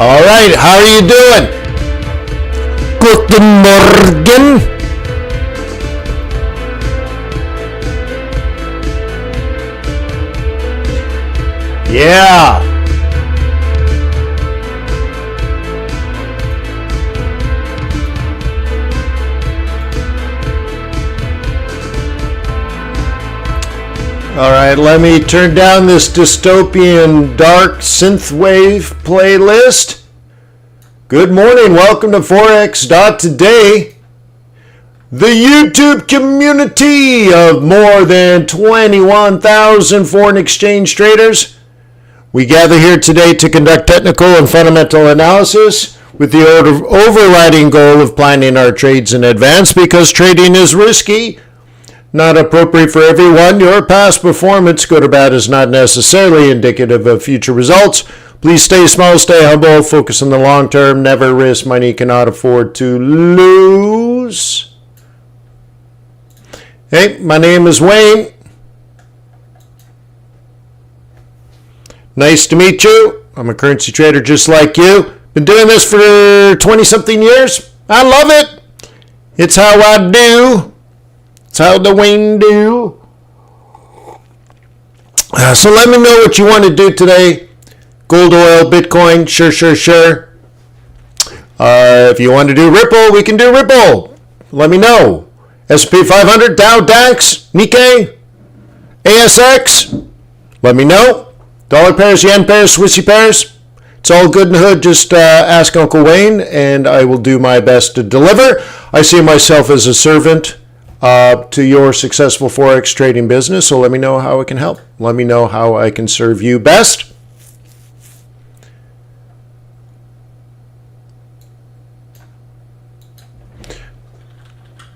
All right, how are you doing? Guten Morgen. Yeah. All right, let me turn down this dystopian dark synthwave playlist. Good morning, welcome to Forex.Today, the YouTube community of more than 21,000 foreign exchange traders. We gather here today to conduct technical and fundamental analysis with the overriding goal of planning our trades in advance because trading is risky. Not appropriate for everyone. Your past performance, good or bad, is not necessarily indicative of future results. Please stay small, stay humble, focus on the long term, never risk money you cannot afford to lose. Hey, my name is Wayne. Nice to meet you. I'm a currency trader just like you. Been doing this for 20-something years. I love it. It's how I do. It's how the Wayne do. So let me know what you want to do today. Gold, oil, Bitcoin, sure. If you want to do Ripple, we can do Ripple. Let me know. S&P 500, Dow, DAX, Nikkei, ASX. Let me know. Dollar pairs, yen pairs, Swissy pairs. It's all good in the hood. Just ask Uncle Wayne, and I will do my best to deliver. I see myself as a servant to your successful Forex trading business. So let me know how I can help. Let me know how I can serve you best.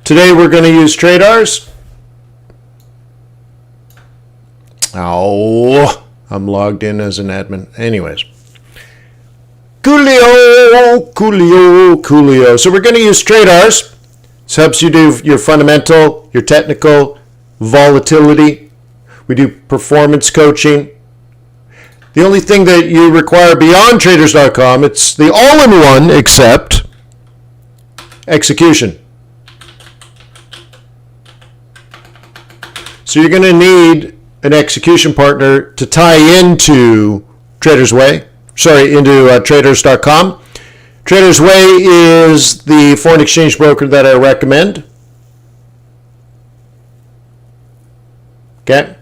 Today we're going to use TRADARS. Oh, I'm logged in as an admin. Anyways. Coolio. So we're going to use TRADARS. This helps you do your fundamental, your technical, volatility. We do performance coaching. The only thing that you require beyond traders.com, it's the all-in-one except execution. So you're going to need an execution partner to tie into into traders.com. Traders Way is the foreign exchange broker that I recommend. Okay.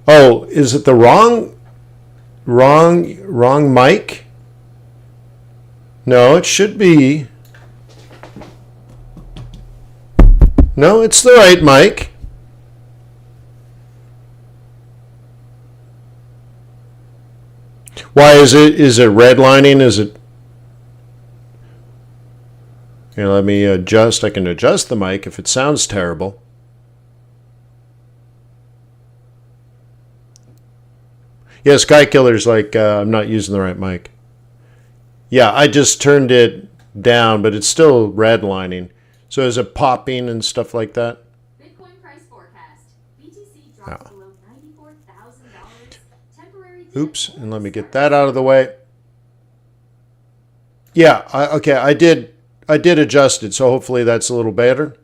Oh, is it the wrong mic? No, it should be. No, it's the right mic. Why is it redlining? Is it? Here, let me adjust. I can adjust the mic if it sounds terrible. Yeah, Sky Killer's like, I'm not using the right mic. Yeah, I just turned it down, but it's still redlining. So is it popping and stuff like that? Bitcoin price forecast. BTC drops below $94,000. Temporary. Oops, and let me get that out of the way. Yeah, I did adjust it, so hopefully that's a little better.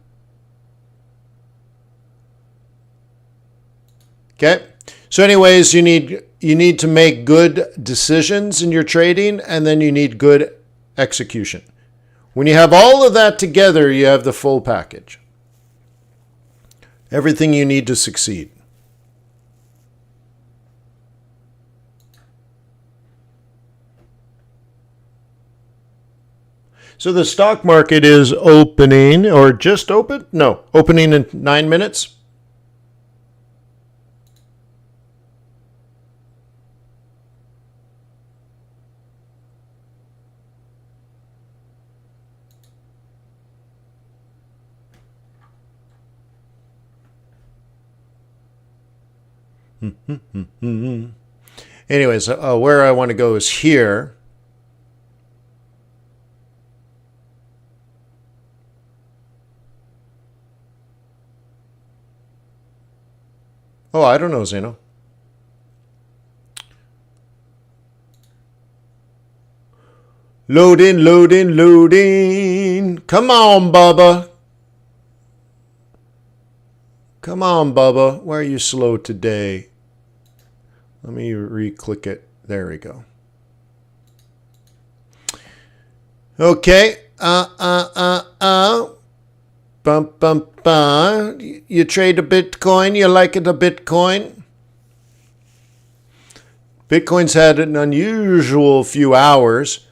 Okay. So anyways, you need to make good decisions in your trading, and then you need good execution. When you have all of that together, you have the full package. Everything you need to succeed. So the stock market is opening, or just opened? No, opening in 9 minutes. Anyways, where I want to go is here. Oh, I don't know, Zeno. Loading, loading, loading. Come on, Bubba. Come on, Bubba. Why are you slow today? Let me re-click it. There we go. Okay. Bum, bum, bum. You trade a Bitcoin? You like it a Bitcoin? Bitcoin's had an unusual few hours.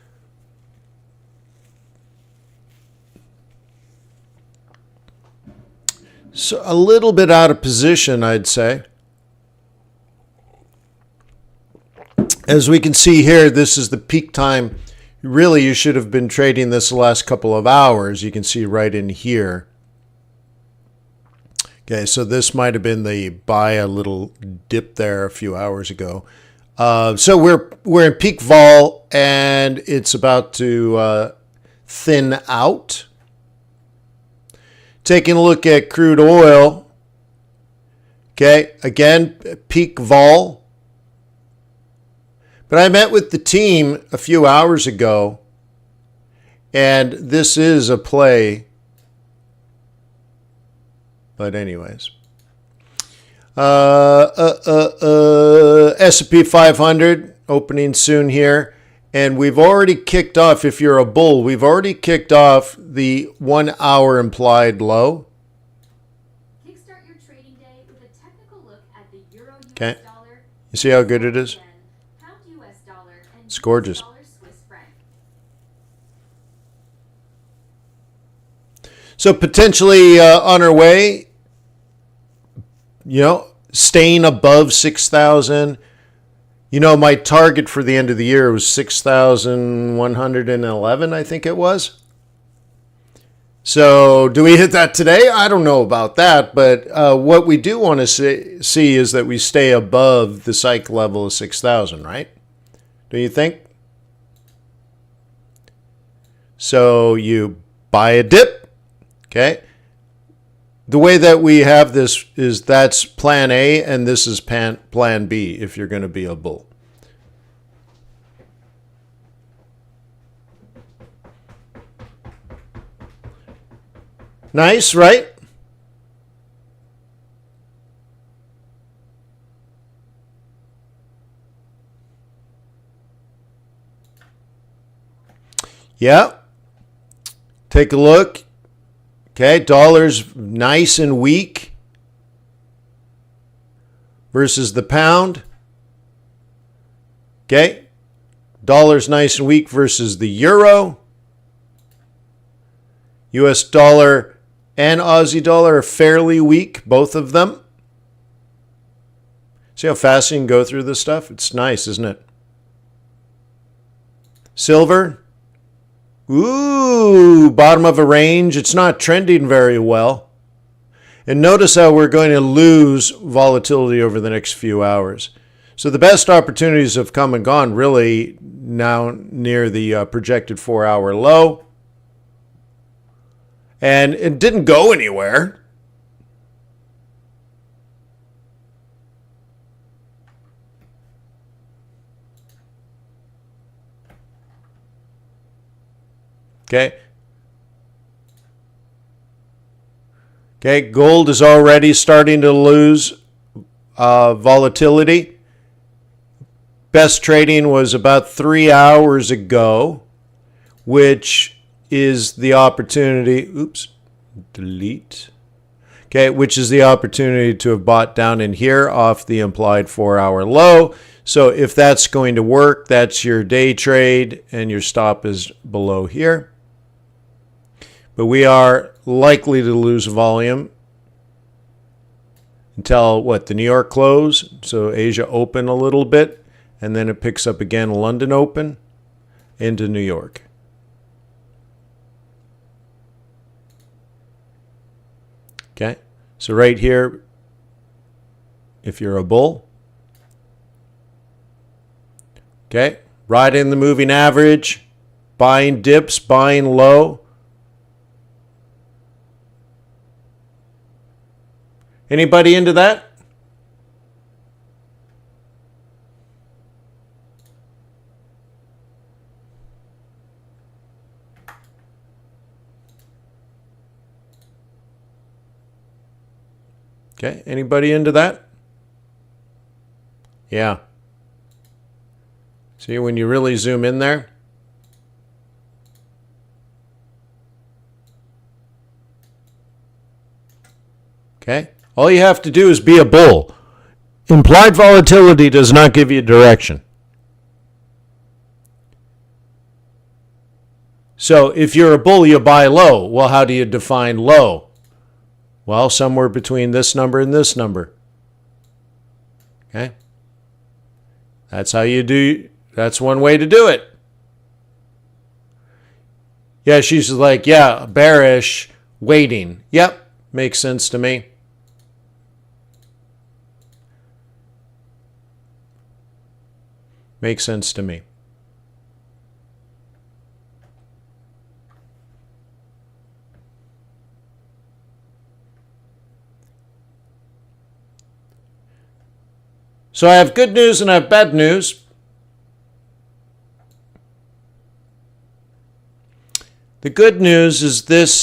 So a little bit out of position, I'd say. As we can see here, this is the peak time. Really, you should have been trading this the last couple of hours. You can see right in here. Okay, so this might have been the buy a little dip there a few hours ago. So we're in peak vol, and it's about to thin out. Taking a look at crude oil. Okay, again, peak vol. But I met with the team a few hours ago, and this is a play. But anyways. S&P 500 opening soon here. And we've already kicked off, if you're a bull, we've already kicked off the 1 hour implied low. Kickstart your trading day with a technical look at the Euro Okay. US dollar. You see how good it is? Pound US dollar and It's gorgeous. US dollar Swiss franc. So potentially on our way, staying above 6,000. My target for the end of the year was 6,111, I think it was. So do we hit that today? I don't know about that, but what we do want to see is that we stay above the psych level of 6,000, right? Do you think? So you buy a dip, okay? The way that we have this is that's plan A and this is plan B if you're going to be a bull. Nice, right? Yeah. Take a look. Okay, dollar's nice and weak versus the pound. Okay, dollar's nice and weak versus the euro. US dollar and Aussie dollar are fairly weak, both of them. See how fast you can go through this stuff? It's nice, isn't it? Silver. Ooh, bottom of a range. It's not trending very well. And notice how we're going to lose volatility over the next few hours. So the best opportunities have come and gone really now near the projected 4-hour low. And it didn't go anywhere. Okay. Okay, gold is already starting to lose volatility. Best trading was about 3 hours ago, which is the opportunity. Oops, delete. Okay, which is the opportunity to have bought down in here off the implied 4-hour low. So if that's going to work, that's your day trade, and your stop is below here. But we are likely to lose volume until the New York close. So Asia open a little bit, and then it picks up again, London open into New York. Okay, so right here, if you're a bull, okay, riding the moving average, buying dips, buying low. Anybody into that? Okay, anybody into that? Yeah. See, when you really zoom in there. Okay, all you have to do is be a bull. Implied volatility does not give you direction. So if you're a bull, you buy low. Well, how do you define low? Well, somewhere between this number and this number. Okay? That's how you do, that's one way to do it. Yeah, she's like, yeah, bearish, waiting. Yep, makes sense to me. Makes sense to me. So I have good news and I have bad news. The good news is this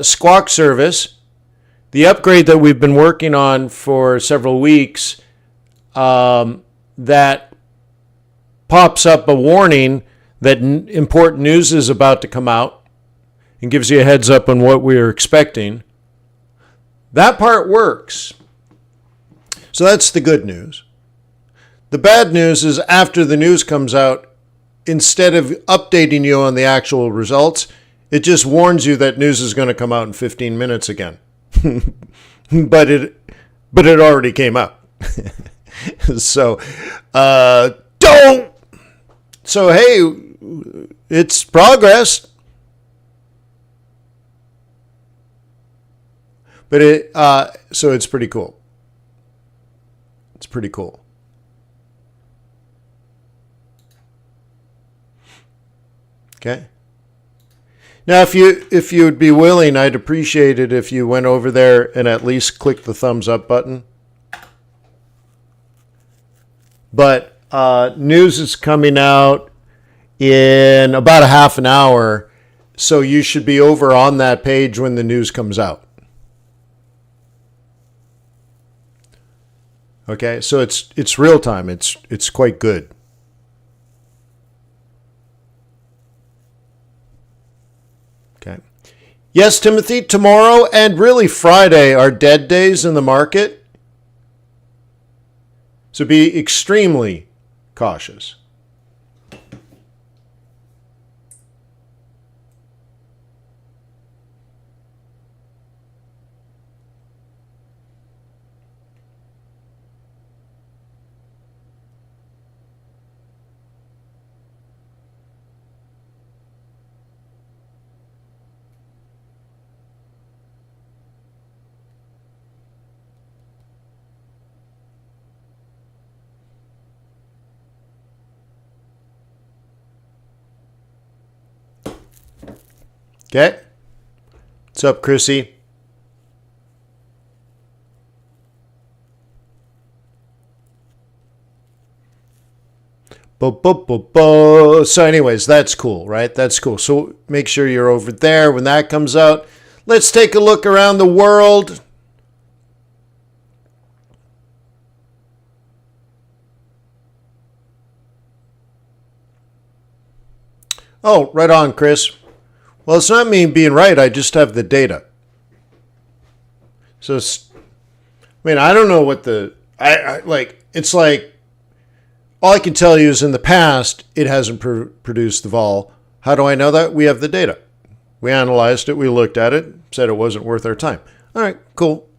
Squawk service, the upgrade that we've been working on for several weeks, that pops up a warning that important news is about to come out and gives you a heads up on what we're expecting. That part works. So that's the good news. The bad news is after the news comes out, instead of updating you on the actual results, it just warns you that news is going to come out in 15 minutes again. but it already came out. So don't. So hey, it's progress. But so it's pretty cool. It's pretty cool. Okay. Now, if you would be willing, I'd appreciate it if you went over there and at least clicked the thumbs up button. But news is coming out in about a half an hour, so you should be over on that page when the news comes out. Okay, so it's real time. It's quite good. Okay. Yes, Timothy, tomorrow and really Friday are dead days in the market. So be extremely cautious. Okay. What's up, Chrissy? So anyways, that's cool, right? That's cool. So make sure you're over there when that comes out. Let's take a look around the world. Oh, right on, Chris. Well, it's not me being right. I just have the data. So, I don't know what it's like, all I can tell you is in the past, it hasn't produced the vol. How do I know that? We have the data. We analyzed it. We looked at it, said it wasn't worth our time. All right, cool.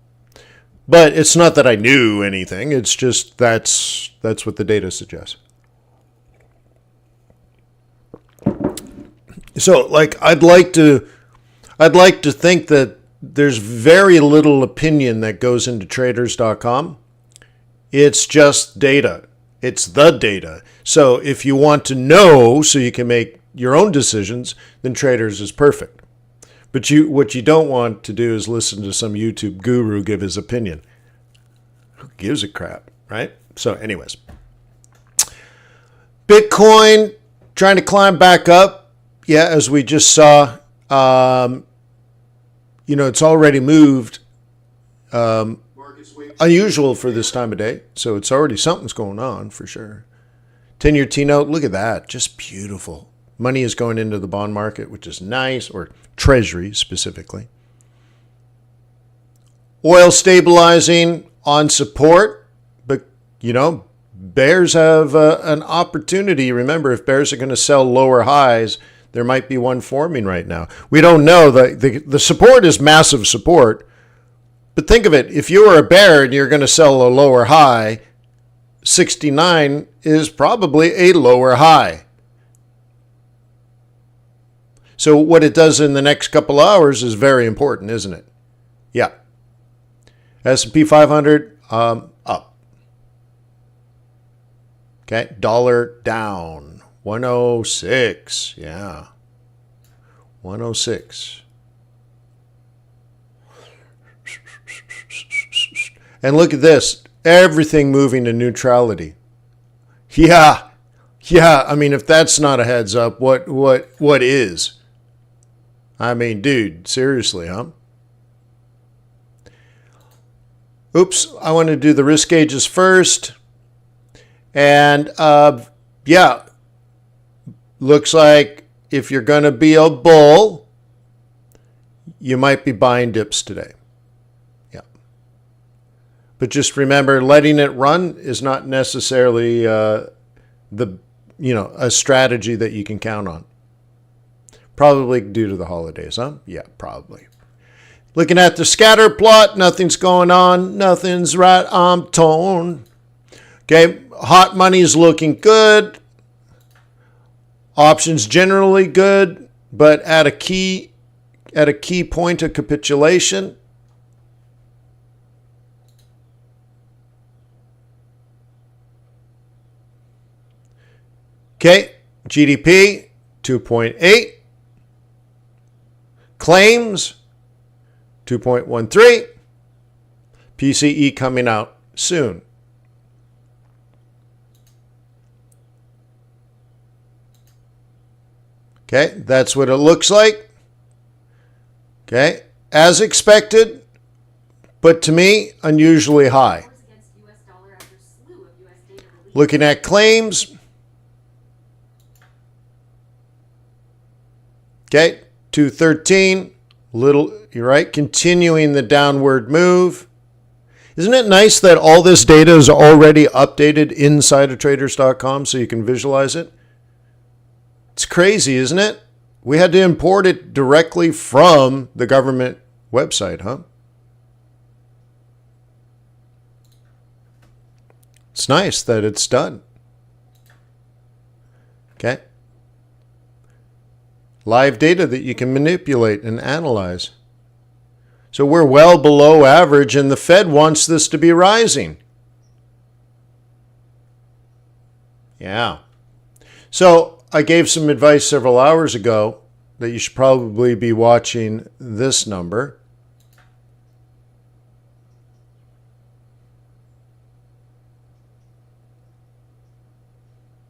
But it's not that I knew anything. It's just that's what the data suggests. So, I'd like to think that there's very little opinion that goes into traders.com. It's just data. It's the data. So if you want to know so you can make your own decisions, then Traders is perfect. But what you don't want to do is listen to some YouTube guru give his opinion. Who gives a crap, right? So anyways. Bitcoin trying to climb back up. Yeah, as we just saw, it's already moved. Market unusual for this time of day. So it's already something's going on for sure. 10-year T-note, look at that. Just beautiful. Money is going into the bond market, which is nice, or treasury specifically. Oil stabilizing on support, but, bears have an opportunity. Remember, if bears are going to sell lower highs, there might be one forming right now. We don't know. The support is massive support. But think of it. If you were a bear and you're going to sell a lower high, 69 is probably a lower high. So what it does in the next couple hours is very important, isn't it? Yeah. S&P 500 up. Okay, dollar down. 106. Yeah. 106. And look at this. Everything moving to neutrality. Yeah. I mean, if that's not a heads up, what is? I mean, dude, seriously, huh? Oops, I want to do the risk gauges first. And looks like if you're going to be a bull, you might be buying dips today. Yeah. But just remember, letting it run is not necessarily a strategy that you can count on. Probably due to the holidays, huh? Yeah, probably. Looking at the scatter plot, nothing's going on. Nothing's right on tone. Okay, hot money is looking good. Options generally good, but at a key point of capitulation. Okay, GDP 2.8. Claims 2.13. PCE coming out soon. Okay, that's what it looks like. Okay, as expected, but to me, unusually high. Looking at claims. Okay, 213, you're right, continuing the downward move. Isn't it nice that all this data is already updated inside of traders.com so you can visualize it? It's crazy, isn't it? We had to import it directly from the government website, huh? It's nice that it's done. Okay. Live data that you can manipulate and analyze. So we're well below average, and the Fed wants this to be rising. Yeah. So I gave some advice several hours ago that you should probably be watching this number.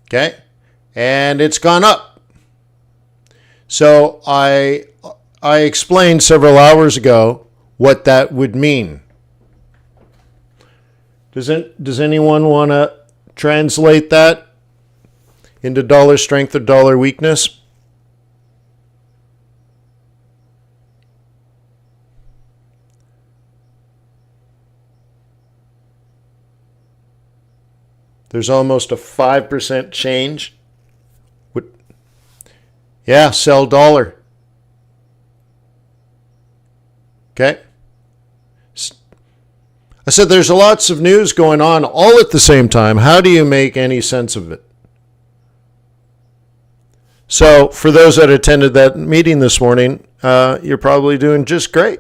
Okay. And it's gone up. So I explained several hours ago what that would mean. Does anyone want to translate that into dollar strength or dollar weakness? There's almost a 5% change. Yeah, sell dollar. Okay. I said there's lots of news going on all at the same time. How do you make any sense of it? So for those that attended that meeting this morning, you're probably doing just great.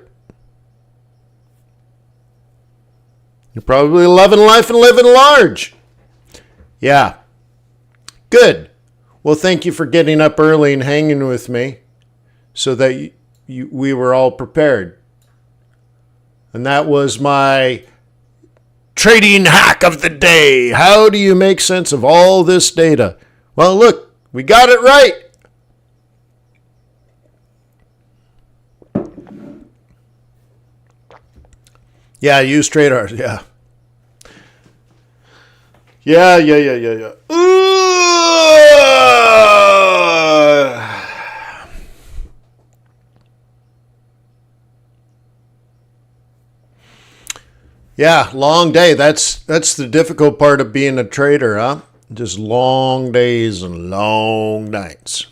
You're probably loving life and living large. Yeah. Good. Well, thank you for getting up early and hanging with me so that we were all prepared. And that was my trading hack of the day. How do you make sense of all this data? Well, look, we got it right. Yeah, use TRADARS. Yeah. Yeah. Yeah, long day. That's the difficult part of being a trader, huh? Just long days and long nights.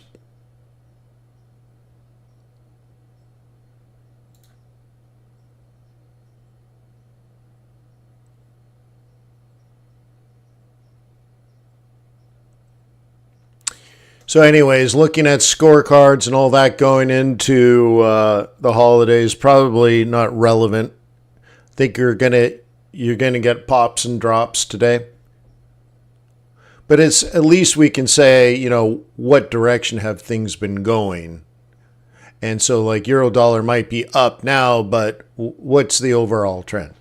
So anyways, looking at scorecards and all that going into the holidays, probably not relevant. I think you're gonna get pops and drops today. But it's at least we can say, what direction have things been going? And so like euro dollar might be up now, but what's the overall trend?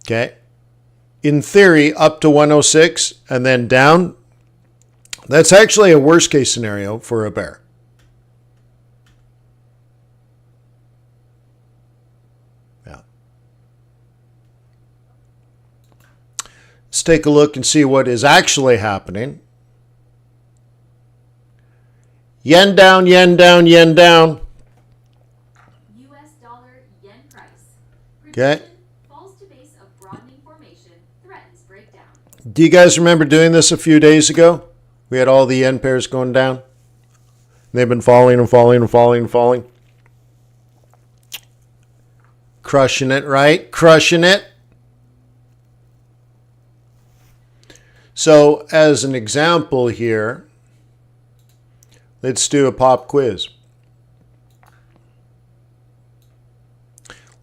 Okay. In theory, up to 106 and then down. That's actually a worst case scenario for a bear. Yeah. Let's take a look and see what is actually happening. Yen down, yen down, yen down. US dollar yen price. Okay. Falls to base of broadening formation, threatens breakdown. Do you guys remember doing this a few days ago? We had all the yen pairs going down. They've been falling and falling and falling and falling. Crushing it, right? Crushing it. So as an example here, let's do a pop quiz.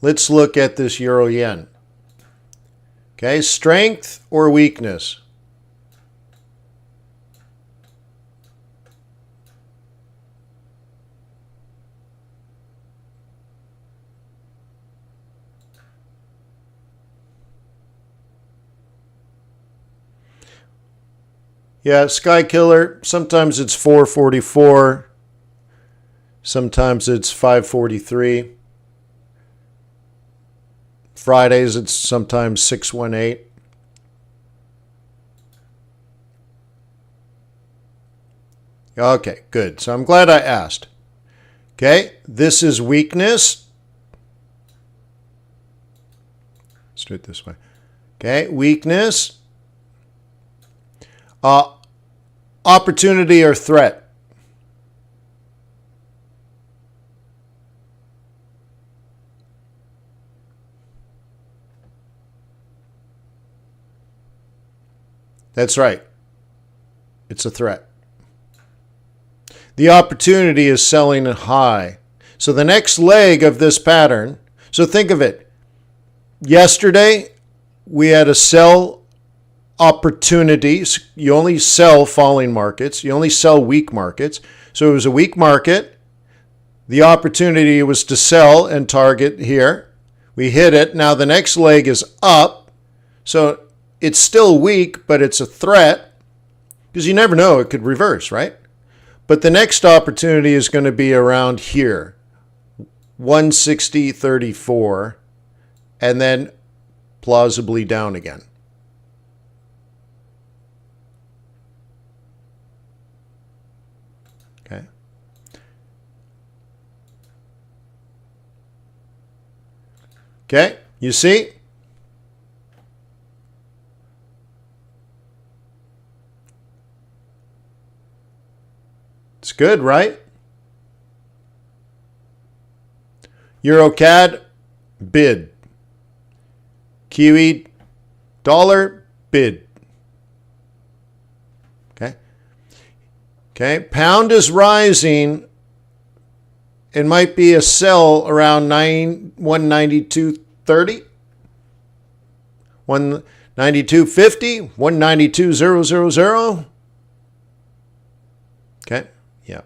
Let's look at this euro yen. Okay, strength or weakness? Yeah, Sky Killer, sometimes it's 444. Sometimes it's 543. Fridays, it's sometimes 618. Okay, good. So I'm glad I asked. Okay, this is weakness. Let's do it this way. Okay, weakness. Opportunity or threat? That's right. It's a threat. The opportunity is selling high. So the next leg of this pattern, so think of it. Yesterday, we had a sell opportunities. You only sell falling markets. You only sell weak markets. So it was a weak market. The opportunity was to sell and target here. We hit it. Now the next leg is up. So it's still weak, but it's a threat because you never know. It could reverse, right? But the next opportunity is going to be around here, 160.34, and then plausibly down again. Okay. Okay, you see? It's good, right? EuroCAD, bid. Kiwi dollar, bid. Okay. Okay. Pound is rising. It might be a sell around 192.30, 192.50, 192.000. Okay. Yeah.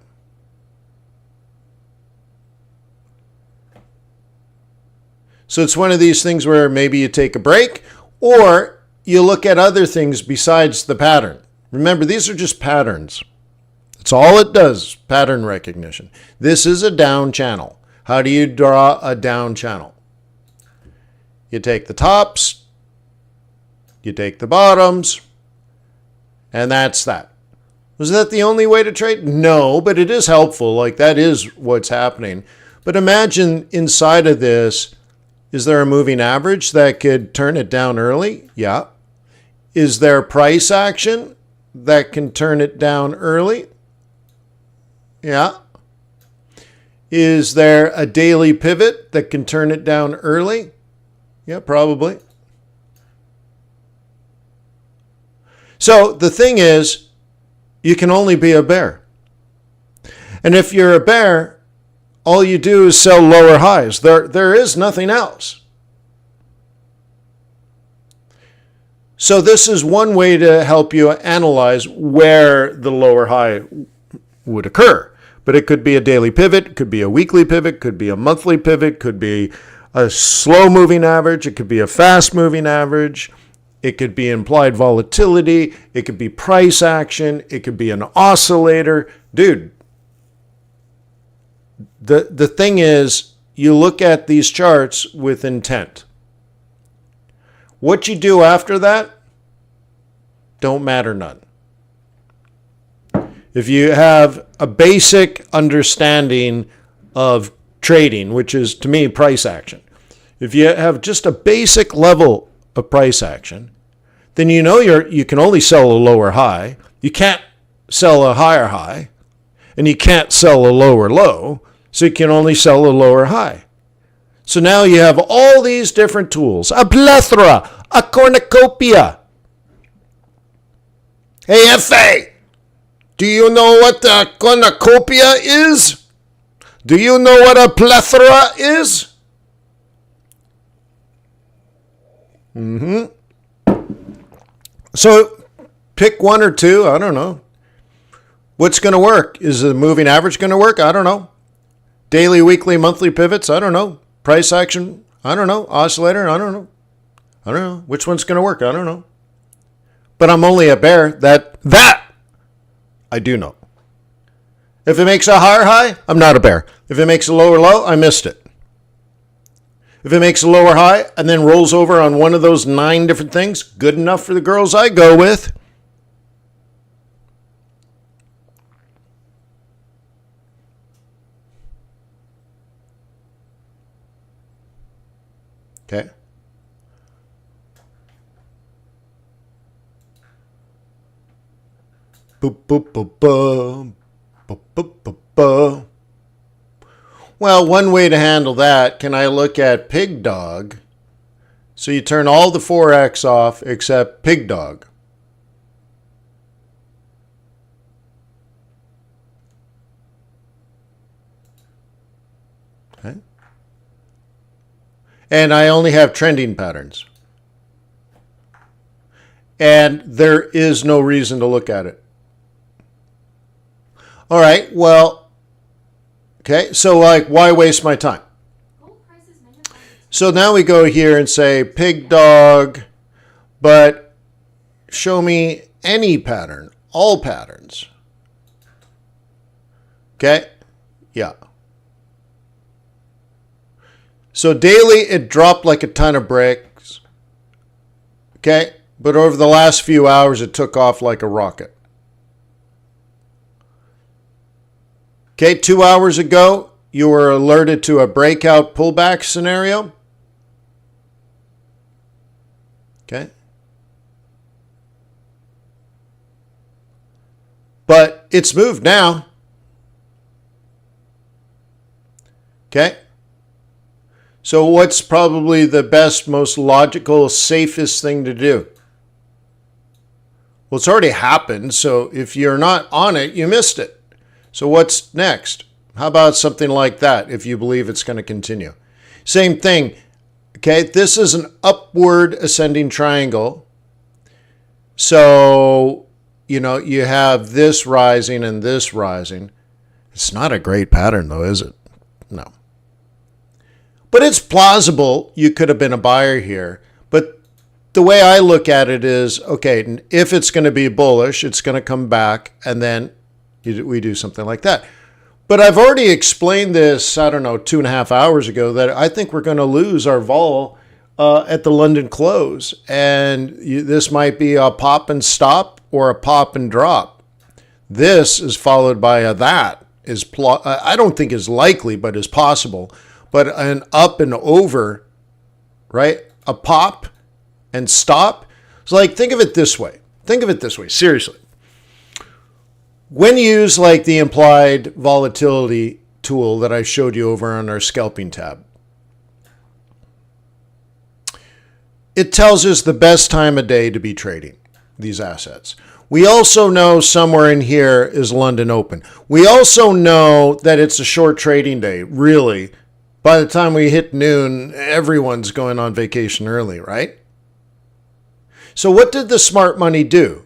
So it's one of these things where maybe you take a break or you look at other things besides the pattern. Remember, these are just patterns. That's all it does, pattern recognition. This is a down channel. How do you draw a down channel? You take the tops, you take the bottoms, and that's that. Was that the only way to trade? No, but it is helpful. Like, that is what's happening. But imagine inside of this, is there a moving average that could turn it down early? Yeah. Is there price action that can turn it down early? Yeah. Is there a daily pivot that can turn it down early? Yeah, probably. So the thing is, you can only be a bear. And if you're a bear, all you do is sell lower highs. There is nothing else. So this is one way to help you analyze where the lower high would occur. But it could be a daily pivot, could be a weekly pivot, could be a monthly pivot, could be a slow moving average, it could be a fast moving average. It could be implied volatility. It could be price action. It could be an oscillator. Dude, the thing is, you look at these charts with intent. What you do after that, don't matter none. If you have a basic understanding of trading, which is, to me, price action. If you have just a basic level of price action, then you know you can only sell a lower high. You can't sell a higher high, and you can't sell a lower low, so you can only sell a lower high. So now you have all these different tools, a plethora, a cornucopia. Hey, F.A., do you know what a cornucopia is? Do you know what a plethora is? So pick one or two. I don't know. What's going to work? Is the moving average going to work? I don't know. Daily, weekly, monthly pivots? I don't know. Price action? I don't know. Oscillator? I don't know. I don't know. Which one's going to work? I don't know. But I'm only a bear. That I do know. If it makes a higher high, I'm not a bear. If it makes a lower low, I missed it. If it makes a lower high and then rolls over on one of those 9 different things, good enough for the girls I go with. Okay. Boop, boop, boop, boop. Boop, boop, boop, boop. Well, one way to handle that, can I look at Pig Dog? So you turn all the Forex off except Pig Dog. Okay. And I only have trending patterns. And there is no reason to look at it. All right, well, okay, so like, why waste my time? So now we go here and say Pig Dog, but show me any pattern, all patterns. Okay, yeah. So daily, it dropped like a ton of bricks. Okay, but over the last few hours, it took off like a rocket. Okay, 2 hours ago, you were alerted to a breakout pullback scenario. Okay. But it's moved now. Okay. So what's probably the best, most logical, safest thing to do? Well, it's already happened, so if you're not on it, you missed it. So what's next? How about something like that if you believe it's going to continue? Same thing. Okay, this is an upward ascending triangle. So, you know, you have this rising and this rising. It's not a great pattern though, is it? No. But it's plausible you could have been a buyer here. But the way I look at it is, okay, if it's going to be bullish, it's going to come back and then we do something like that. But I've already explained this, I don't know, 2.5 hours ago, that I think we're going to lose our vol at the London close. And this might be a pop and stop or a pop and drop. This is followed by a that. I don't think is likely, but is possible. But an up and over, right? A pop and stop. So like, think of it this way. Seriously. When you use like the implied volatility tool that I showed you over on our scalping tab, it tells us the best time of day to be trading these assets. We also know somewhere in here is London Open. We also know that it's a short trading day. Really, by the time we hit noon, everyone's going on vacation early, right? So what did the smart money do?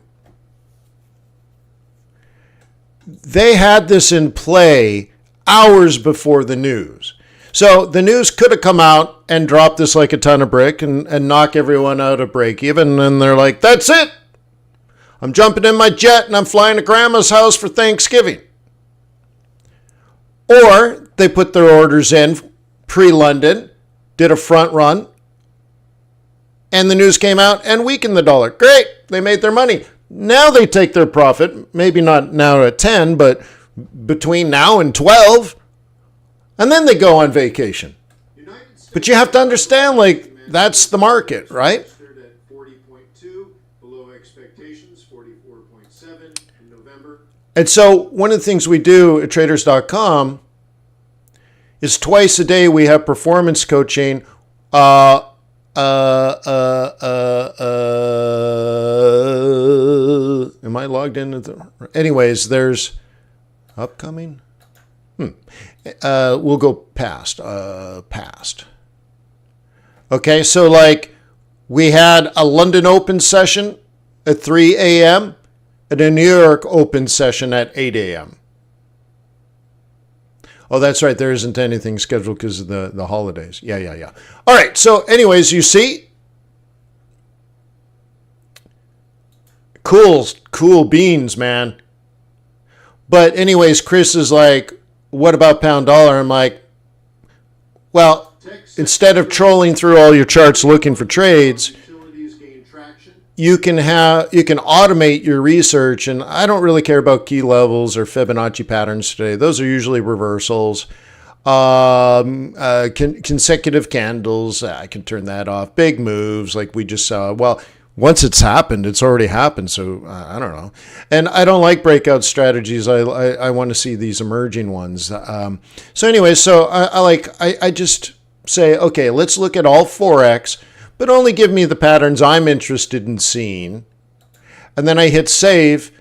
They had this in play hours before the news. So the news could have come out and dropped this like a ton of brick and knock everyone out of break even. And they're like, that's it. I'm jumping in my jet and I'm flying to grandma's house for Thanksgiving. Or they put their orders in pre-London, did a front run, and the news came out and weakened the dollar. Great. They made their money. Now they take their profit, maybe not now at 10, but between now and 12, and then they go on vacation. But you have to understand, like, that's the market, right? And so one of the things we do at traders.com is twice a day we have performance coaching. Am I logged in? Anyways, there's upcoming. We'll go past. Okay, so like we had a London Open session at 3 a.m. and a New York Open session at 8 a.m. Oh, that's right. There isn't anything scheduled because of the holidays. Yeah. All right. So anyways, you see? Cool beans, man. But anyways, Chris is like, what about pound dollar? I'm like, well, instead of trolling through all your charts looking for trades, you can automate your research, and I don't really care about key levels or Fibonacci patterns today. Those are usually reversals. Consecutive candles, I can turn that off. Big moves like we just saw. Well, once it's happened, it's already happened, so I don't know. And I don't like breakout strategies. I want to see these emerging ones. So anyway, so I just say, okay, let's look at all Forex, but only give me the patterns I'm interested in seeing. And then I hit save.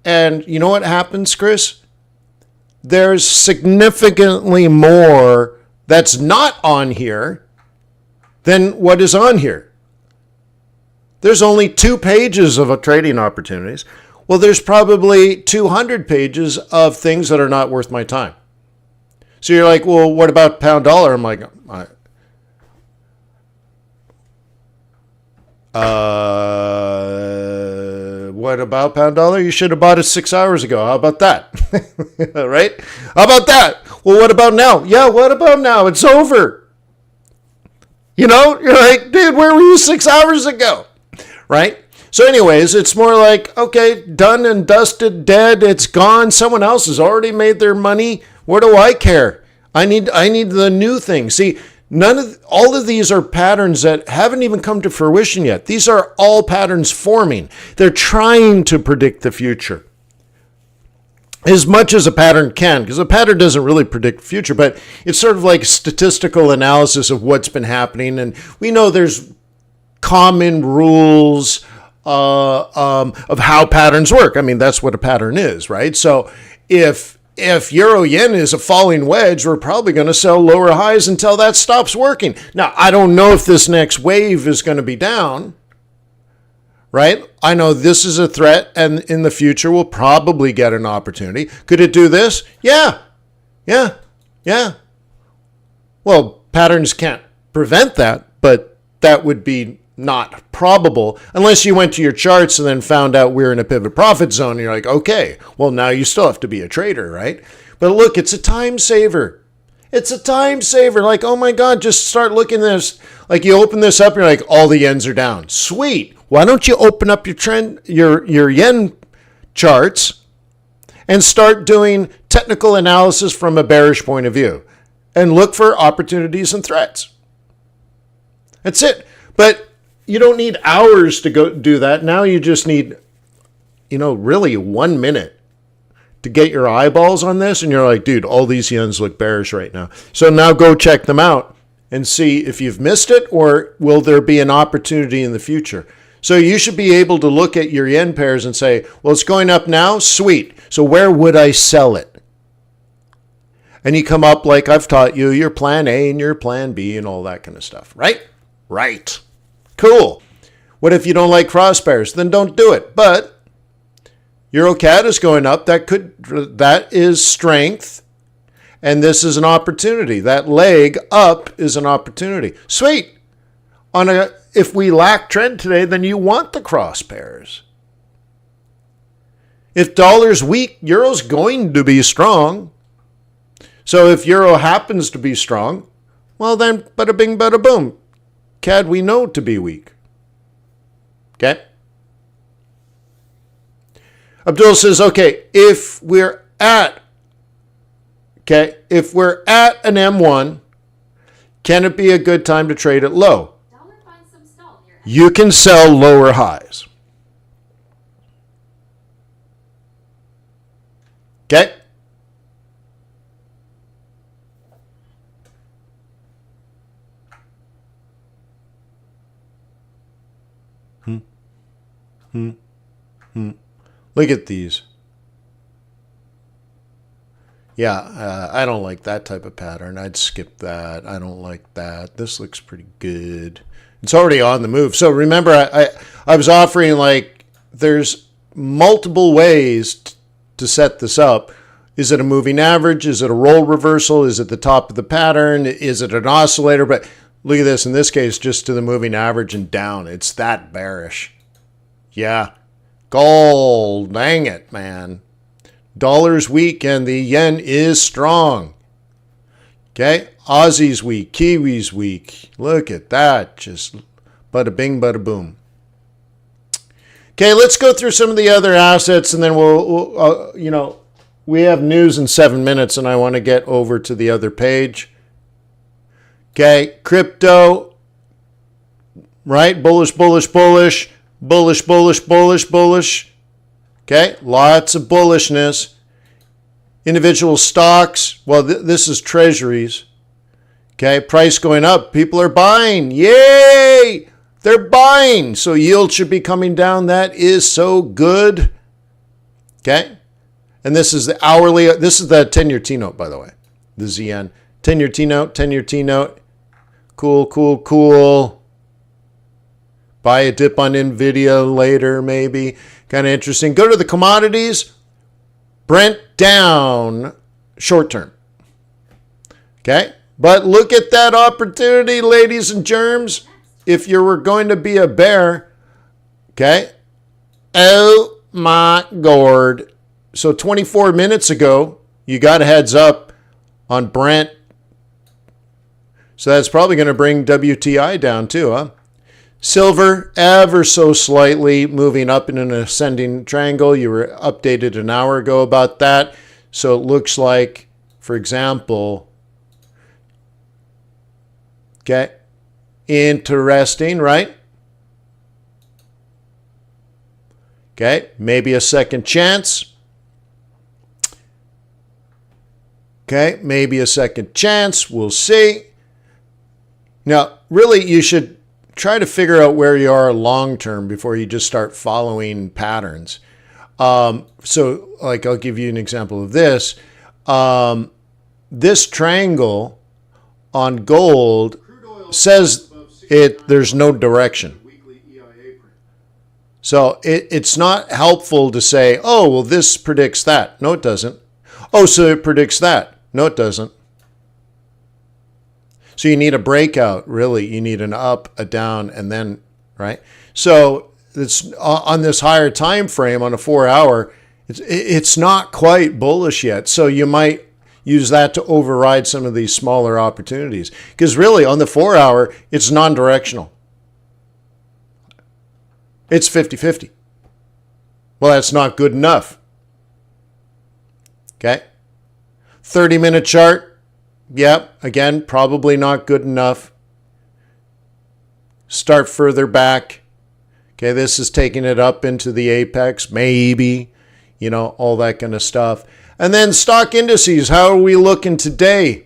And you know what happens, Chris? There's significantly more that's not on here than what is on here. There's only 2 pages of trading opportunities. Well, there's probably 200 pages of things that are not worth my time. So you're like, well, what about pound dollar? I'm like, what about pound dollar? You should have bought it 6 hours ago. How about that? Right? How about that? Well, what about now? Yeah, what about now? It's over. You know, you're like, dude, where were you 6 hours ago? Right? So anyways, it's more like, okay, done and dusted, dead, it's gone. Someone else has already made their money. What do I care? I need the new thing. See, all of these are patterns that haven't even come to fruition yet. These are all patterns forming. They're trying to predict the future as much as a pattern can, because a pattern doesn't really predict the future, but it's sort of like statistical analysis of what's been happening. And we know there's common rules of how patterns work. I mean, that's what a pattern is, right? So if euro yen is a falling wedge, we're probably going to sell lower highs until that stops working. Now, I don't know if this next wave is going to be down, right? I know this is a threat, and in the future, we'll probably get an opportunity. Could it do this? Yeah. Well, patterns can't prevent that, but that would be not probable unless you went to your charts and then found out we're in a pivot profit zone. And you're like, okay, well, now you still have to be a trader, right? But look, it's a time saver. It's a time saver. Like, oh my God, just start looking at this. Like you open this up, you're like, all the yens are down. Sweet. Why don't you open up your yen charts and start doing technical analysis from a bearish point of view and look for opportunities and threats. That's it. But you don't need hours to go do that. Now you just need, really 1 minute to get your eyeballs on this. And you're like, dude, all these yens look bearish right now. So now go check them out and see if you've missed it or will there be an opportunity in the future. So you should be able to look at your yen pairs and say, well, it's going up now. Sweet. So where would I sell it? And you come up like I've taught you, your plan A and your plan B and all that kind of stuff, right? Right. Cool. What if you don't like cross pairs? Then don't do it. But EuroCAD is going up. That is strength. And this is an opportunity. That leg up is an opportunity. Sweet. If we lack trend today, then you want the cross pairs. If dollar's weak, euro's going to be strong. So if euro happens to be strong, well then, bada bing, bada boom. CAD we know to be weak. Okay? Abdul says, okay, if we're at an M1, can it be a good time to trade it low? You can sell lower highs. Okay? Look at these. Yeah, I don't like that type of pattern. I'd skip that. I don't like that. This looks pretty good. It's already on the move. So remember, I was offering there's multiple ways to set this up. Is it a moving average? Is it a roll reversal? Is it the top of the pattern? Is it an oscillator? But look at this. In this case, just to the moving average and down. It's that bearish. Yeah. Gold. Dang it, man. Dollar's weak and the yen is strong. Okay. Aussie's weak. Kiwi's weak. Look at that. Just bada bing, bada boom. Okay, let's go through some of the other assets and then we have news in 7 minutes and I want to get over to the other page. Okay, crypto, right? Bullish, bullish, bullish, bullish, bullish, bullish, bullish. Okay, lots of bullishness. Individual stocks, well, this is treasuries. Okay, price going up. People are buying. Yay! They're buying. So yield should be coming down. That is so good. Okay, and this is the hourly. This is the 10-year T-note, by the way. The ZN 10-year T-note, 10-year T-note. Cool, cool, cool. Buy a dip on NVIDIA later, maybe. Kind of interesting. Go to the commodities. Brent down short term. Okay? But look at that opportunity, ladies and germs. If you were going to be a bear, okay? Oh my God. So 24 minutes ago, you got a heads up on Brent. So that's probably going to bring WTI down too, huh? Silver, ever so slightly moving up in an ascending triangle. You were updated an hour ago about that. So it looks like, for example, okay, interesting, right? Okay, maybe a second chance. Okay, maybe a second chance. We'll see. Now, really, you should try to figure out where you are long term before you just start following patterns. So, I'll give you an example of this. This triangle on gold says there's no direction. So it's not helpful to say, oh, well, this predicts that. No, it doesn't. Oh, so it predicts that. No, it doesn't. So you need a breakout, really. You need an up, a down, and then, right? So it's on this higher time frame on a 4 hour, it's not quite bullish yet. So you might use that to override some of these smaller opportunities. Because really, on the 4 hour, it's non-directional. It's 50-50. Well, that's not good enough. Okay. 30-minute chart. Yep. Again, probably not good enough. Start further back. Okay, this is taking it up into the apex, maybe, all that kind of stuff. And then stock indices, how are we looking today?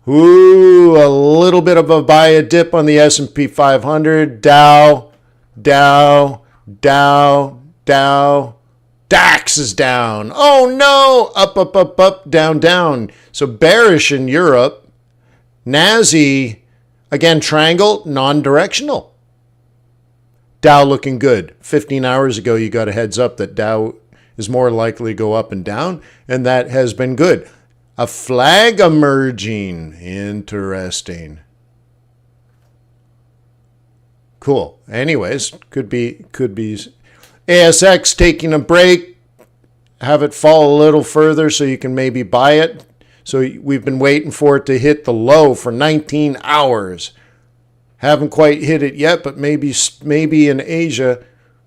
Ooh, a little bit of a buy dip on the S&P 500, Dow. DAX is down. Oh no, up, down. So bearish in Europe. NASI, again, triangle, non-directional. Dow looking good. 15 hours ago, you got a heads up that Dow is more likely to go up and down, and that has been good. A flag emerging. Interesting. Cool. Anyways, could be ASX taking a break. Have it fall a little further so you can maybe buy it. So we've been waiting for it to hit the low for 19 hours. Haven't quite hit it yet, but maybe in Asia,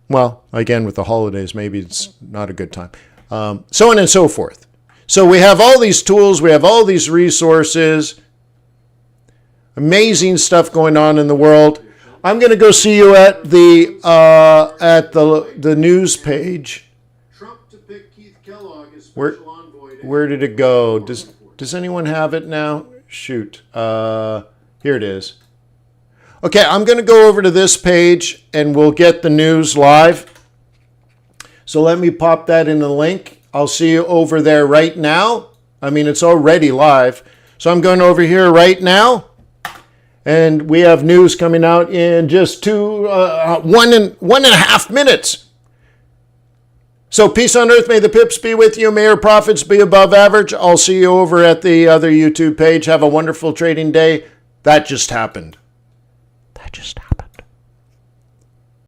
well, again, with the holidays, maybe it's not a good time. So on and so forth. So we have all these tools. We have all these resources. Amazing stuff going on in the world. I'm going to go see you at the news page. Trump to pick Keith Kellogg as special envoy. Where did it go? Does anyone have it now? Shoot. Here it is. Okay, I'm going to go over to this page and we'll get the news live. So let me pop that in the link. I'll see you over there right now. I mean, it's already live. So I'm going over here right now. And we have news coming out in just 1.5 minutes. So peace on earth. May the pips be with you. May your profits be above average. I'll see you over at the other YouTube page. Have a wonderful trading day. That just happened.